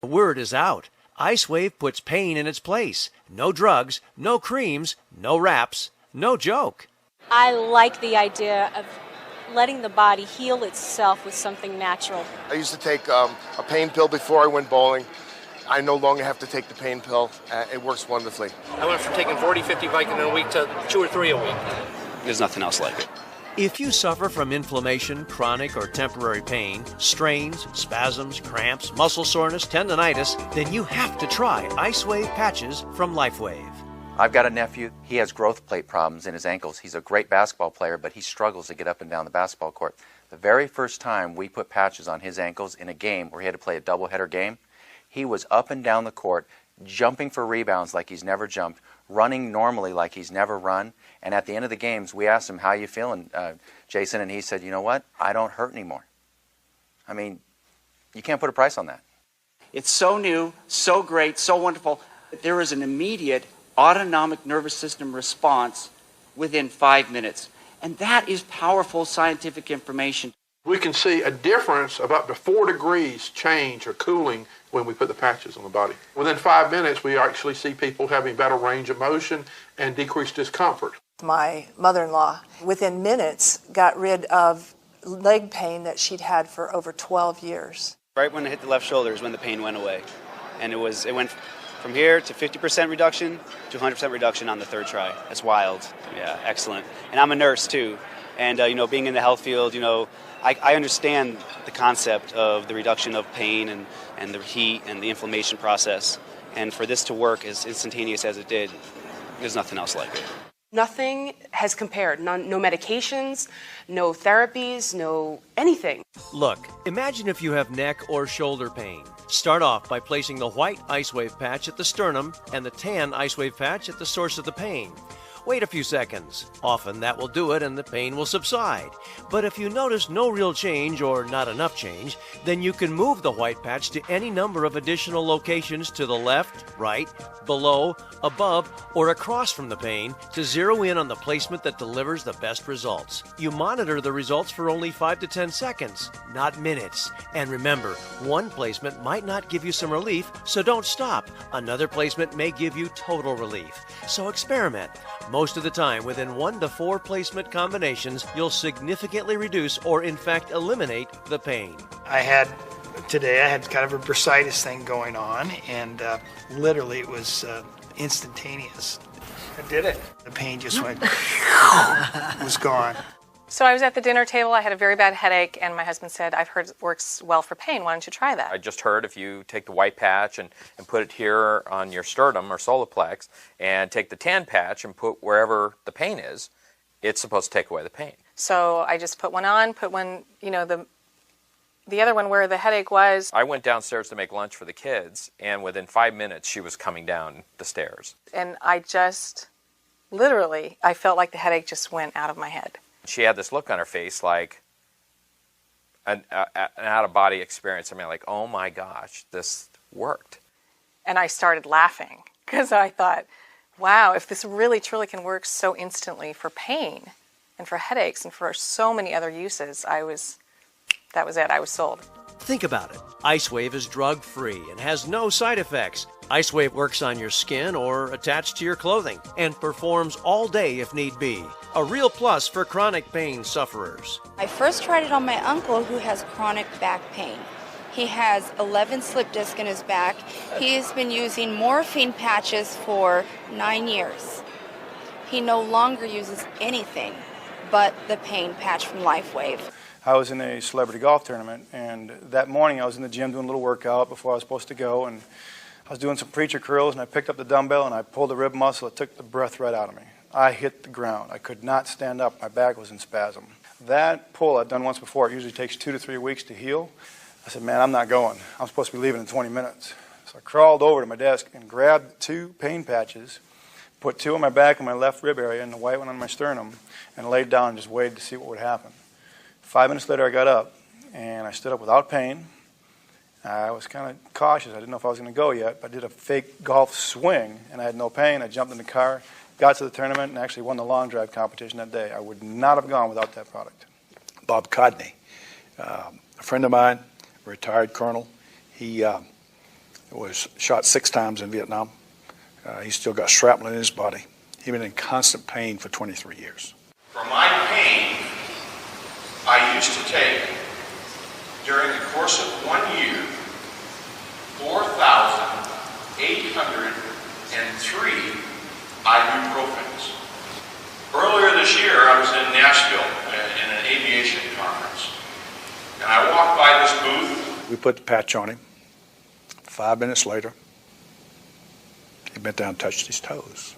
The word is out. IceWave puts pain in its place. No drugs, no creams, no wraps, no joke. I like the idea of letting the body heal itself with something natural. I used to take a pain pill before I went bowling. I no longer have to take the pain pill. It works wonderfully. I went from taking 40, 50 Vicodin a week to 2 or 3 a week. There's nothing else like it. If you suffer from inflammation, chronic or temporary pain, strains, spasms, cramps, muscle soreness, tendonitis, then you have to try IceWave patches from LifeWave. I've got a nephew. He has growth plate problems in his ankles. He's a great basketball player, but he struggles to get up and down the basketball court. The very first time we put patches on his ankles in a game where he had to play a doubleheader game, he was up and down the court, jumping for rebounds like he's never jumped, running normally like he's never run. And at the end of the games, we asked him, how you feeling, Jason? And he said, you know what? I don't hurt anymore. I mean, you can't put a price on that. It's so new, so great, so wonderful. There is an immediate autonomic nervous system response within 5 minutes. And that is powerful scientific information. We can see a difference of up to 4 degrees change or cooling when we put the patches on the body. Within 5 minutes, we actually see people having better range of motion and decreased discomfort. My mother-in-law, within minutes, got rid of leg pain that she'd had for over 12 years. Right when I hit the left shoulder is when the pain went away. And it went from here to 50% reduction to 100% reduction on the third try. That's wild. Yeah, excellent. And I'm a nurse too. And, being in the health field, I understand the concept of the reduction of pain and the heat and the inflammation process. And for this to work as instantaneous as it did, there's nothing else like it. Nothing has compared. No medications, no therapies, no anything. Look, imagine if you have neck or shoulder pain. Start off by placing the white IceWave patch at the sternum and the tan IceWave patch at the source of the pain. Wait a few seconds. Often that will do it and the pain will subside. But if you notice no real change or not enough change, then you can move the white patch to any number of additional locations to the left, right, below, above, or across from the pain to zero in on the placement that delivers the best results. You monitor the results for only 5 to 10 seconds, not minutes. And remember, one placement might not give you some relief, so don't stop. Another placement may give you total relief. So experiment. Most of the time, within 1 to 4 placement combinations, you'll significantly reduce or in fact eliminate the pain. Today I had kind of a bursitis thing going on, and literally it was instantaneous. I did it. The pain just went, was gone. So I was at the dinner table, I had a very bad headache, and my husband said, I've heard it works well for pain, why don't you try that? I just heard if you take the white patch and put it here on your sternum or solar plex, and take the tan patch and put wherever the pain is, it's supposed to take away the pain. So I just put one on, the other one where the headache was. I went downstairs to make lunch for the kids, and within 5 minutes she was coming down the stairs. And I just, literally, I felt like the headache just went out of my head. She had this look on her face like an out-of-body experience. I mean, like, oh my gosh, this worked. And I started laughing because I thought, wow, if this really truly can work so instantly for pain and for headaches and for so many other uses, that was it. I was sold. Think about it. IceWave is drug-free and has no side effects. IceWave works on your skin or attached to your clothing and performs all day if need be. A real plus for chronic pain sufferers. I first tried it on my uncle who has chronic back pain. He has 11 slip discs in his back. He has been using morphine patches for 9 years. He no longer uses anything but the pain patch from LifeWave. I was in a celebrity golf tournament, and that morning I was in the gym doing a little workout before I was supposed to go, and I was doing some preacher curls, and I picked up the dumbbell and I pulled the rib muscle. It took the breath right out of me. I hit the ground. I could not stand up. My back was in spasm. That pull I'd done once before. It usually takes 2 to 3 weeks to heal. I said, man, I'm not going. I'm supposed to be leaving in 20 minutes. So I crawled over to my desk and grabbed 2 pain patches, put 2 on my back and my left rib area and the white one on my sternum, and laid down and just waited to see what would happen. 5 minutes later, I got up, and I stood up without pain. I was kind of cautious. I didn't know if I was going to go yet, but I did a fake golf swing, and I had no pain. I jumped in the car, got to the tournament, and actually won the long drive competition that day. I would not have gone without that product. Bob Codney, a friend of mine, a retired colonel, he was shot 6 times in Vietnam. He's still got shrapnel in his body. He's been in constant pain for 23 years. For my pain, I used to take, during the course of 1 year, 4,803 ibuprofens. Earlier this year, I was in Nashville in an aviation conference, and I walked by this booth. We put the patch on him. 5 minutes later, he bent down and touched his toes.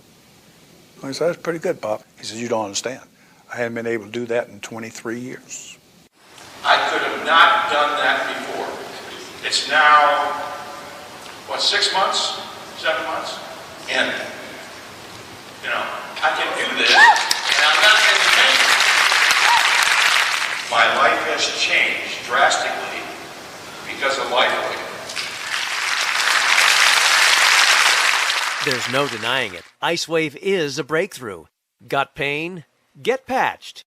I said, "That's pretty good, Bob." He says, "You don't understand. I hadn't been able to do that in 23 years. I could have not done that before. It's now, 6 months, 7 months? And, I can do this, and I'm not in pain. My life has changed drastically because of LifeWave. There's no denying it. IceWave is a breakthrough. Got pain? Get patched.